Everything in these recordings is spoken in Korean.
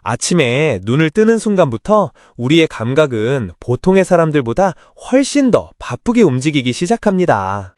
아침에 눈을 뜨는 순간부터 우리의 감각은 보통의 사람들보다 훨씬 더 바쁘게 움직이기 시작합니다.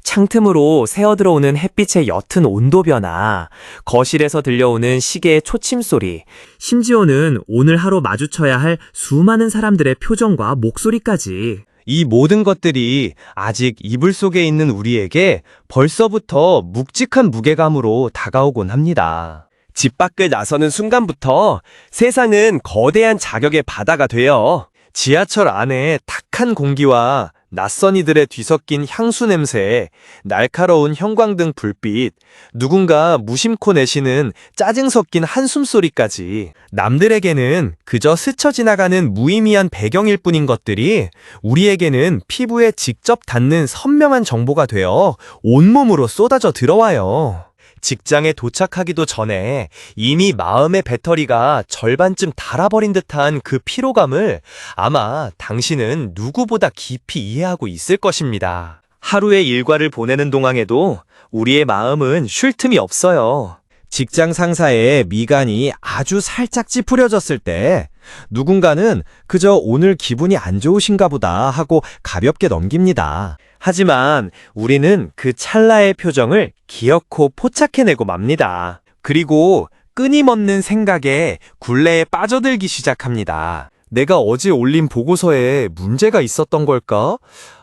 창틈으로 새어들어오는 햇빛의 옅은 온도 변화, 거실에서 들려오는 시계의 초침 소리, 심지어는 오늘 하루 마주쳐야 할 수많은 사람들의 표정과 목소리까지. 이 모든 것들이 아직 이불 속에 있는 우리에게 벌써부터 묵직한 무게감으로 다가오곤 합니다. 집 밖을 나서는 순간부터 세상은 거대한 자격의 바다가 되어 지하철 안에 탁한 공기와 낯선 이들의 뒤섞인 향수 냄새, 날카로운 형광등 불빛, 누군가 무심코 내쉬는 짜증 섞인 한숨 소리까지 남들에게는 그저 스쳐 지나가는 무의미한 배경일 뿐인 것들이 우리에게는 피부에 직접 닿는 선명한 정보가 되어 온몸으로 쏟아져 들어와요. 직장에 도착하기도 전에 이미 마음의 배터리가 절반쯤 닳아버린 듯한 그 피로감을 아마 당신은 누구보다 깊이 이해하고 있을 것입니다. 하루의 일과를 보내는 동안에도 우리의 마음은 쉴 틈이 없어요. 직장 상사의 미간이 아주 살짝 찌푸려졌을 때 누군가는 그저 오늘 기분이 안 좋으신가 보다 하고 가볍게 넘깁니다. 하지만 우리는 그 찰나의 표정을 기어코 포착해내고 맙니다. 그리고 끊임없는 생각에 굴레에 빠져들기 시작합니다. 내가 어제 올린 보고서에 문제가 있었던 걸까?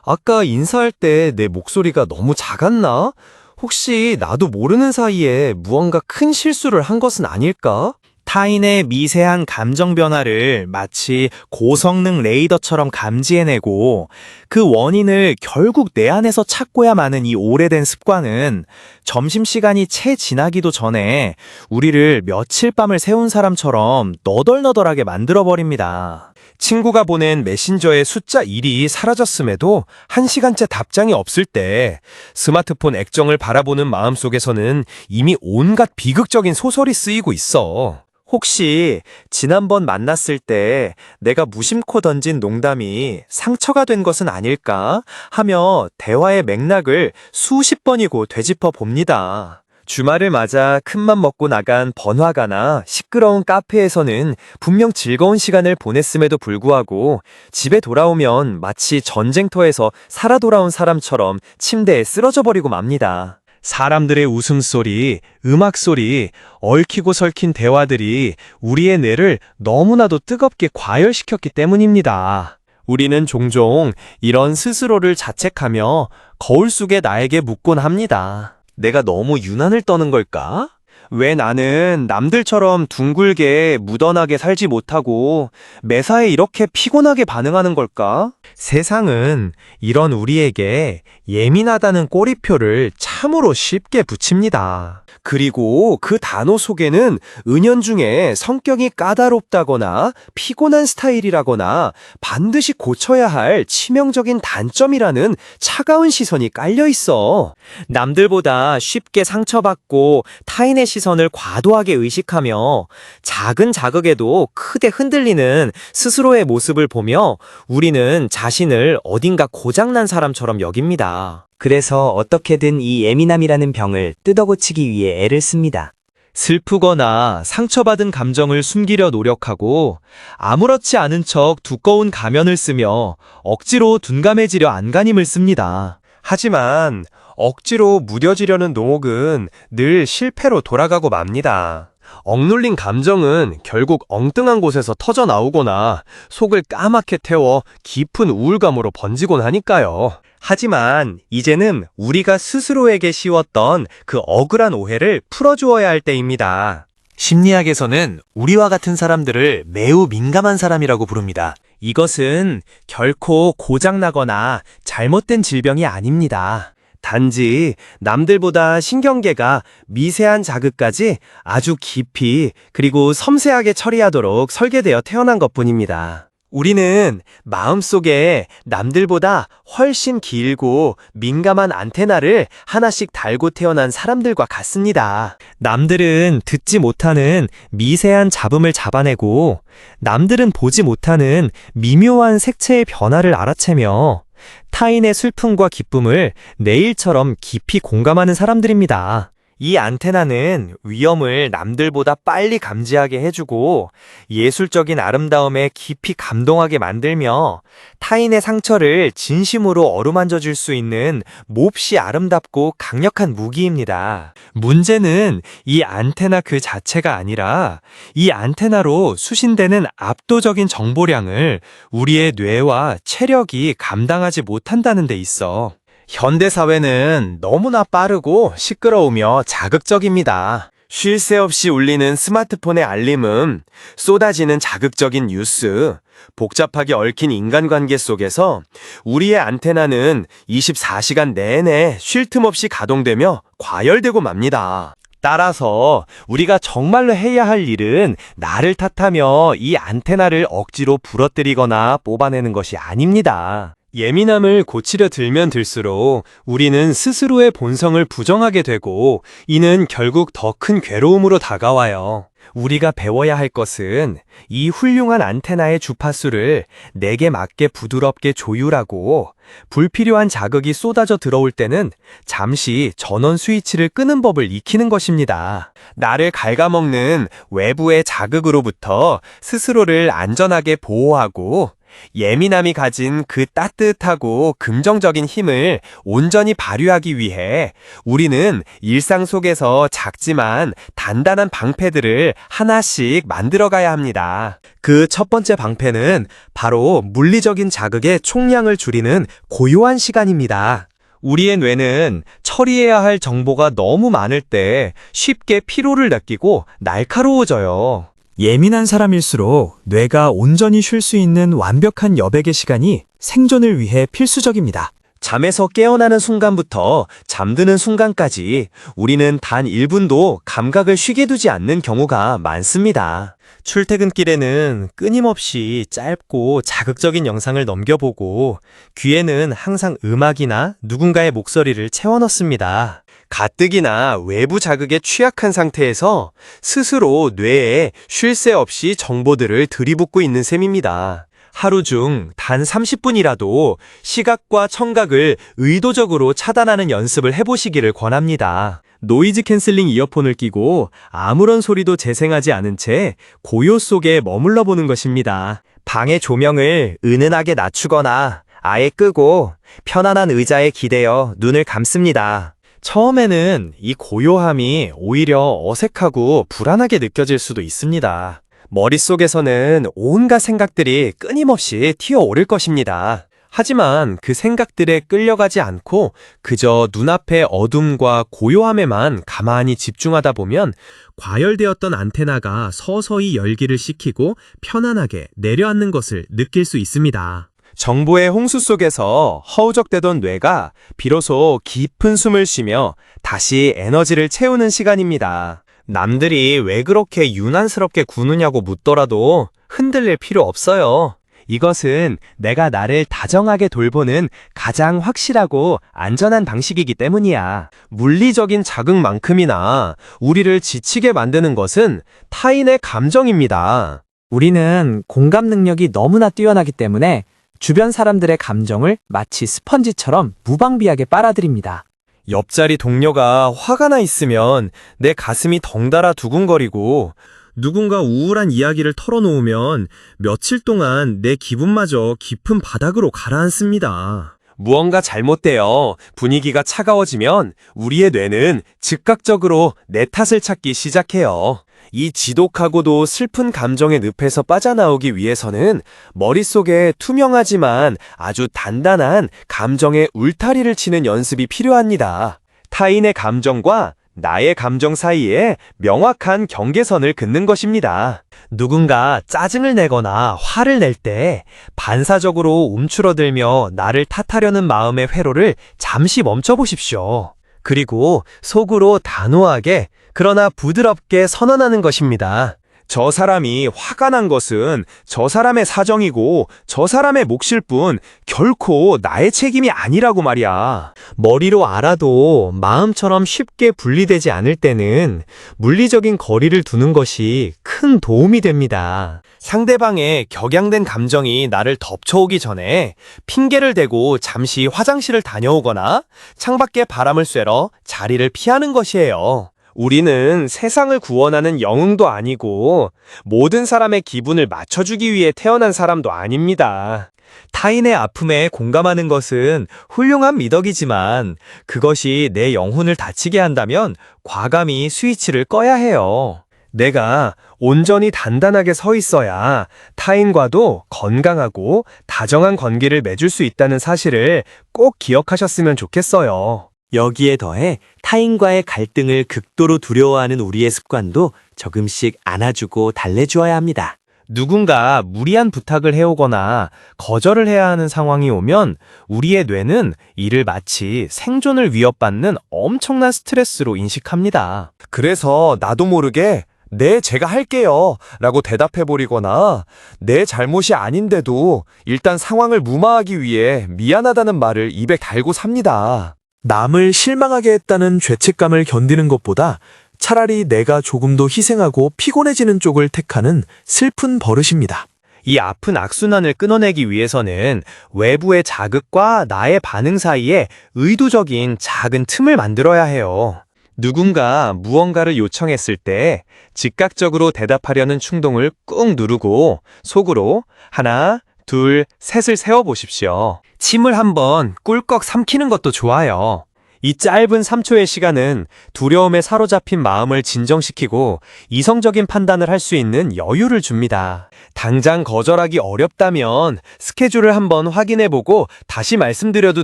아까 인사할 때 내 목소리가 너무 작았나? 혹시 나도 모르는 사이에 무언가 큰 실수를 한 것은 아닐까? 타인의 미세한 감정 변화를 마치 고성능 레이더처럼 감지해내고 그 원인을 결국 내 안에서 찾고야 마는 이 오래된 습관은 점심시간이 채 지나기도 전에 우리를 며칠 밤을 새운 사람처럼 너덜너덜하게 만들어버립니다. 친구가 보낸 메신저의 숫자 1이 사라졌음에도 1시간째 답장이 없을 때 스마트폰 액정을 바라보는 마음속에서는 이미 온갖 비극적인 소설이 쓰이고 있어. 혹시 지난번 만났을 때 내가 무심코 던진 농담이 상처가 된 것은 아닐까 하며 대화의 맥락을 수십 번이고 되짚어 봅니다. 주말을 맞아 큰맘 먹고 나간 번화가나 시끄러운 카페에서는 분명 즐거운 시간을 보냈음에도 불구하고 집에 돌아오면 마치 전쟁터에서 살아 돌아온 사람처럼 침대에 쓰러져 버리고 맙니다. 사람들의 웃음소리, 음악소리, 얽히고 설킨 대화들이 우리의 뇌를 너무나도 뜨겁게 과열시켰기 때문입니다. 우리는 종종 이런 스스로를 자책하며 거울 속에 나에게 묻곤 합니다. 내가 너무 유난을 떠는 걸까? 왜 나는 남들처럼 둥글게 무던하게 살지 못하고 매사에 이렇게 피곤하게 반응하는 걸까? 세상은 이런 우리에게 예민하다는 꼬리표를 참으로 쉽게 붙입니다. 그리고 그 단어 속에는 은연중에 성격이 까다롭다거나 피곤한 스타일이라거나 반드시 고쳐야 할 치명적인 단점이라는 차가운 시선이 깔려 있어. 남들보다 쉽게 상처받고 타인의 시선을 과도하게 의식하며 작은 자극에도 크게 흔들리는 스스로의 모습을 보며 우리는 자신을 어딘가 고장난 사람처럼 여깁니다. 그래서 어떻게든 이 예민함이라는 병을 뜯어고치기 위해 애를 씁니다. 슬프거나 상처받은 감정을 숨기려 노력하고 아무렇지 않은 척 두꺼운 가면을 쓰며 억지로 둔감해지려 안간힘을 씁니다. 하지만 억지로 무뎌지려는 노력은 늘 실패로 돌아가고 맙니다. 억눌린 감정은 결국 엉뚱한 곳에서 터져 나오거나 속을 까맣게 태워 깊은 우울감으로 번지곤 하니까요. 하지만 이제는 우리가 스스로에게 씌웠던 그 억울한 오해를 풀어주어야 할 때입니다. 심리학에서는 우리와 같은 사람들을 매우 민감한 사람이라고 부릅니다. 이것은 결코 고장나거나 잘못된 질병이 아닙니다. 단지 남들보다 신경계가 미세한 자극까지 아주 깊이 그리고 섬세하게 처리하도록 설계되어 태어난 것뿐입니다. 우리는 마음속에 남들보다 훨씬 길고 민감한 안테나를 하나씩 달고 태어난 사람들과 같습니다. 남들은 듣지 못하는 미세한 잡음을 잡아내고 남들은 보지 못하는 미묘한 색채의 변화를 알아채며 타인의 슬픔과 기쁨을 내 일처럼 깊이 공감하는 사람들입니다. 이 안테나는 위험을 남들보다 빨리 감지하게 해주고 예술적인 아름다움에 깊이 감동하게 만들며 타인의 상처를 진심으로 어루만져 줄 수 있는 몹시 아름답고 강력한 무기입니다. 문제는 이 안테나 그 자체가 아니라 이 안테나로 수신되는 압도적인 정보량을 우리의 뇌와 체력이 감당하지 못한다는 데 있어. 현대사회는 너무나 빠르고 시끄러우며 자극적입니다. 쉴 새 없이 울리는 스마트폰의 알림음, 쏟아지는 자극적인 뉴스, 복잡하게 얽힌 인간관계 속에서 우리의 안테나는 24시간 내내 쉴 틈 없이 가동되며 과열되고 맙니다. 따라서 우리가 정말로 해야 할 일은 나를 탓하며 이 안테나를 억지로 부러뜨리거나 뽑아내는 것이 아닙니다. 예민함을 고치려 들면 들수록 우리는 스스로의 본성을 부정하게 되고 이는 결국 더 큰 괴로움으로 다가와요. 우리가 배워야 할 것은 이 훌륭한 안테나의 주파수를 내게 맞게 부드럽게 조율하고 불필요한 자극이 쏟아져 들어올 때는 잠시 전원 스위치를 끄는 법을 익히는 것입니다. 나를 갉아먹는 외부의 자극으로부터 스스로를 안전하게 보호하고 예민함이 가진 그 따뜻하고 긍정적인 힘을 온전히 발휘하기 위해 우리는 일상 속에서 작지만 단단한 방패들을 하나씩 만들어가야 합니다. 그 첫 번째 방패는 바로 물리적인 자극의 총량을 줄이는 고요한 시간입니다. 우리의 뇌는 처리해야 할 정보가 너무 많을 때 쉽게 피로를 느끼고 날카로워져요. 예민한 사람일수록 뇌가 온전히 쉴 수 있는 완벽한 여백의 시간이 생존을 위해 필수적입니다. 잠에서 깨어나는 순간부터 잠드는 순간까지 우리는 단 1분도 감각을 쉬게 두지 않는 경우가 많습니다. 출퇴근길에는 끊임없이 짧고 자극적인 영상을 넘겨보고 귀에는 항상 음악이나 누군가의 목소리를 채워넣습니다. 가뜩이나 외부 자극에 취약한 상태에서 스스로 뇌에 쉴 새 없이 정보들을 들이붓고 있는 셈입니다. 하루 중 단 30분이라도 시각과 청각을 의도적으로 차단하는 연습을 해보시기를 권합니다. 노이즈 캔슬링 이어폰을 끼고 아무런 소리도 재생하지 않은 채 고요 속에 머물러 보는 것입니다. 방의 조명을 은은하게 낮추거나 아예 끄고 편안한 의자에 기대어 눈을 감습니다. 처음에는 이 고요함이 오히려 어색하고 불안하게 느껴질 수도 있습니다. 머릿속에서는 온갖 생각들이 끊임없이 튀어오를 것입니다. 하지만 그 생각들에 끌려가지 않고 그저 눈앞의 어둠과 고요함에만 가만히 집중하다 보면 과열되었던 안테나가 서서히 열기를 식히고 편안하게 내려앉는 것을 느낄 수 있습니다. 정보의 홍수 속에서 허우적대던 뇌가 비로소 깊은 숨을 쉬며 다시 에너지를 채우는 시간입니다. 남들이 왜 그렇게 유난스럽게 구느냐고 묻더라도 흔들릴 필요 없어요. 이것은 내가 나를 다정하게 돌보는 가장 확실하고 안전한 방식이기 때문이야. 물리적인 자극만큼이나 우리를 지치게 만드는 것은 타인의 감정입니다. 우리는 공감 능력이 너무나 뛰어나기 때문에 주변 사람들의 감정을 마치 스펀지처럼 무방비하게 빨아들입니다. 옆자리 동료가 화가 나 있으면 내 가슴이 덩달아 두근거리고 누군가 우울한 이야기를 털어놓으면 며칠 동안 내 기분마저 깊은 바닥으로 가라앉습니다. 무언가 잘못되어 분위기가 차가워지면 우리의 뇌는 즉각적으로 내 탓을 찾기 시작해요. 이 지독하고도 슬픈 감정의 늪에서 빠져나오기 위해서는 머릿속에 투명하지만 아주 단단한 감정의 울타리를 치는 연습이 필요합니다. 타인의 감정과 나의 감정 사이에 명확한 경계선을 긋는 것입니다. 누군가 짜증을 내거나 화를 낼 때 반사적으로 움츠러들며 나를 탓하려는 마음의 회로를 잠시 멈춰보십시오. 그리고 속으로 단호하게 그러나 부드럽게 선언하는 것입니다. 저 사람이 화가 난 것은 저 사람의 사정이고 저 사람의 몫일 뿐 결코 나의 책임이 아니라고 말이야. 머리로 알아도 마음처럼 쉽게 분리되지 않을 때는 물리적인 거리를 두는 것이 큰 도움이 됩니다. 상대방의 격양된 감정이 나를 덮쳐오기 전에 핑계를 대고 잠시 화장실을 다녀오거나 창밖에 바람을 쐬러 자리를 피하는 것이에요. 우리는 세상을 구원하는 영웅도 아니고 모든 사람의 기분을 맞춰주기 위해 태어난 사람도 아닙니다. 타인의 아픔에 공감하는 것은 훌륭한 미덕이지만 그것이 내 영혼을 다치게 한다면 과감히 스위치를 꺼야 해요. 내가 온전히 단단하게 서 있어야 타인과도 건강하고 다정한 관계를 맺을 수 있다는 사실을 꼭 기억하셨으면 좋겠어요. 여기에 더해 타인과의 갈등을 극도로 두려워하는 우리의 습관도 조금씩 안아주고 달래주어야 합니다. 누군가 무리한 부탁을 해오거나 거절을 해야 하는 상황이 오면 우리의 뇌는 이를 마치 생존을 위협받는 엄청난 스트레스로 인식합니다. 그래서 나도 모르게 네, 제가 할게요 라고 대답해버리거나 내 잘못이 아닌데도 일단 상황을 무마하기 위해 미안하다는 말을 입에 달고 삽니다. 남을 실망하게 했다는 죄책감을 견디는 것보다 차라리 내가 조금 더 희생하고 피곤해지는 쪽을 택하는 슬픈 버릇입니다. 이 아픈 악순환을 끊어내기 위해서는 외부의 자극과 나의 반응 사이에 의도적인 작은 틈을 만들어야 해요. 누군가 무언가를 요청했을 때 즉각적으로 대답하려는 충동을 꾹 누르고 속으로 하나, 둘, 셋을 세어보십시오. 침을 한번 꿀꺽 삼키는 것도 좋아요. 이 짧은 3초의 시간은 두려움에 사로잡힌 마음을 진정시키고 이성적인 판단을 할 수 있는 여유를 줍니다. 당장 거절하기 어렵다면 스케줄을 한번 확인해보고 다시 말씀드려도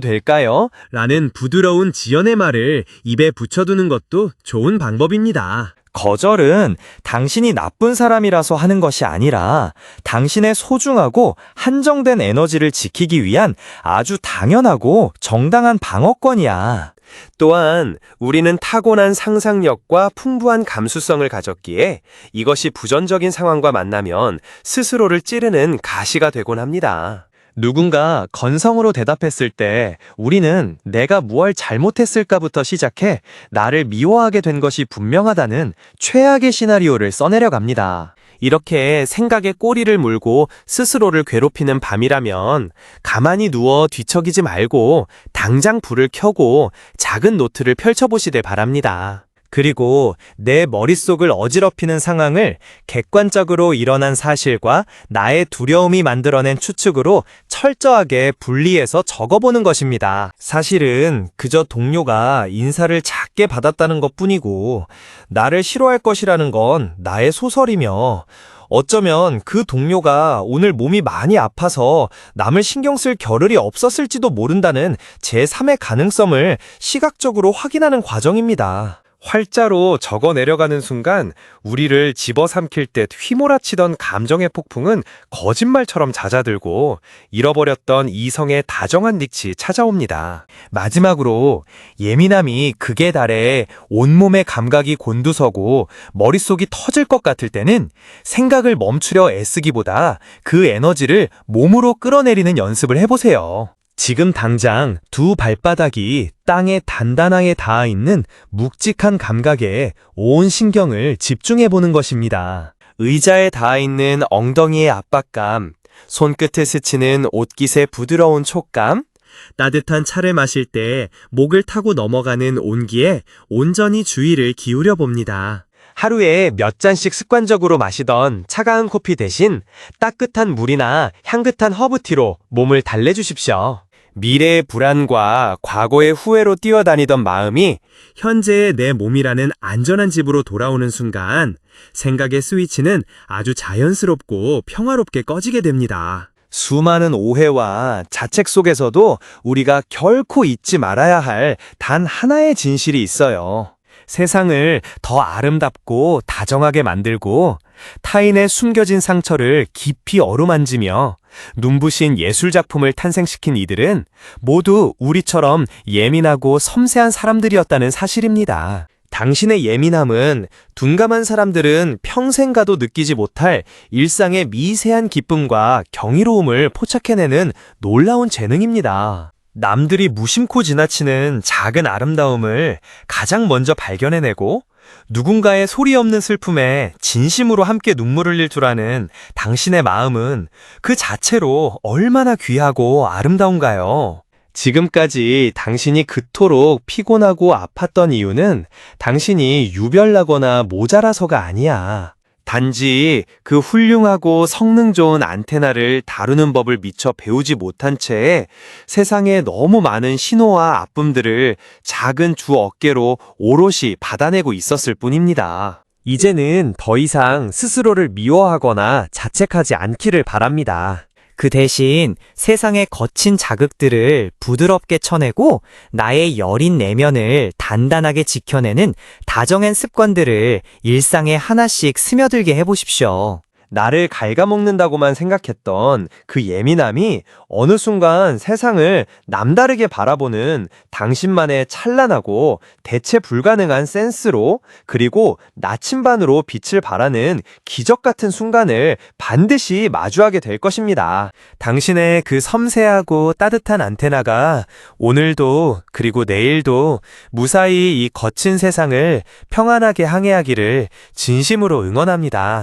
될까요? 라는 부드러운 지연의 말을 입에 붙여두는 것도 좋은 방법입니다. 거절은 당신이 나쁜 사람이라서 하는 것이 아니라 당신의 소중하고 한정된 에너지를 지키기 위한 아주 당연하고 정당한 방어권이야. 또한 우리는 타고난 상상력과 풍부한 감수성을 가졌기에 이것이 부정적인 상황과 만나면 스스로를 찌르는 가시가 되곤 합니다. 누군가 건성으로 대답했을 때 우리는 내가 무얼 잘못했을까부터 시작해 나를 미워하게 된 것이 분명하다는 최악의 시나리오를 써내려 갑니다. 이렇게 생각에 꼬리를 물고 스스로를 괴롭히는 밤이라면 가만히 누워 뒤척이지 말고 당장 불을 켜고 작은 노트를 펼쳐보시길 바랍니다. 그리고 내 머릿속을 어지럽히는 상황을 객관적으로 일어난 사실과 나의 두려움이 만들어낸 추측으로 철저하게 분리해서 적어보는 것입니다. 사실은 그저 동료가 인사를 작게 받았다는 것뿐이고 나를 싫어할 것이라는 건 나의 소설이며 어쩌면 그 동료가 오늘 몸이 많이 아파서 남을 신경 쓸 겨를이 없었을지도 모른다는 제3의 가능성을 시각적으로 확인하는 과정입니다. 활자로 적어 내려가는 순간 우리를 집어삼킬 듯 휘몰아치던 감정의 폭풍은 거짓말처럼 잦아들고 잃어버렸던 이성의 다정한 닉이 찾아옵니다. 마지막으로 예민함이 극에 달해 온몸의 감각이 곤두서고 머릿속이 터질 것 같을 때는 생각을 멈추려 애쓰기보다 그 에너지를 몸으로 끌어내리는 연습을 해보세요. 지금 당장 두 발바닥이 땅에 단단하게 닿아 있는 묵직한 감각에 온 신경을 집중해 보는 것입니다. 의자에 닿아 있는 엉덩이의 압박감, 손끝을 스치는 옷깃의 부드러운 촉감, 따뜻한 차를 마실 때 목을 타고 넘어가는 온기에 온전히 주의를 기울여 봅니다. 하루에 몇 잔씩 습관적으로 마시던 차가운 커피 대신 따뜻한 물이나 향긋한 허브티로 몸을 달래주십시오. 미래의 불안과 과거의 후회로 뛰어다니던 마음이 현재의 내 몸이라는 안전한 집으로 돌아오는 순간 생각의 스위치는 아주 자연스럽고 평화롭게 꺼지게 됩니다. 수많은 오해와 자책 속에서도 우리가 결코 잊지 말아야 할 단 하나의 진실이 있어요. 세상을 더 아름답고 다정하게 만들고 타인의 숨겨진 상처를 깊이 어루만지며 눈부신 예술작품을 탄생시킨 이들은 모두 우리처럼 예민하고 섬세한 사람들이었다는 사실입니다. 당신의 예민함은 둔감한 사람들은 평생 가도 느끼지 못할 일상의 미세한 기쁨과 경이로움을 포착해내는 놀라운 재능입니다. 남들이 무심코 지나치는 작은 아름다움을 가장 먼저 발견해내고 누군가의 소리 없는 슬픔에 진심으로 함께 눈물을 흘릴 줄 아는 당신의 마음은 그 자체로 얼마나 귀하고 아름다운가요? 지금까지 당신이 그토록 피곤하고 아팠던 이유는 당신이 유별나거나 모자라서가 아니야. 단지 그 훌륭하고 성능 좋은 안테나를 다루는 법을 미처 배우지 못한 채 세상에 너무 많은 신호와 아픔들을 작은 주 어깨로 오롯이 받아내고 있었을 뿐입니다. 이제는 더 이상 스스로를 미워하거나 자책하지 않기를 바랍니다. 그 대신 세상의 거친 자극들을 부드럽게 쳐내고 나의 여린 내면을 단단하게 지켜내는 다정한 습관들을 일상에 하나씩 스며들게 해보십시오. 나를 갉아먹는다고만 생각했던 그 예민함이 어느 순간 세상을 남다르게 바라보는 당신만의 찬란하고 대체 불가능한 센스로 그리고 나침반으로 빛을 발하는 기적 같은 순간을 반드시 마주하게 될 것입니다. 당신의 그 섬세하고 따뜻한 안테나가 오늘도 그리고 내일도 무사히 이 거친 세상을 평안하게 항해하기를 진심으로 응원합니다.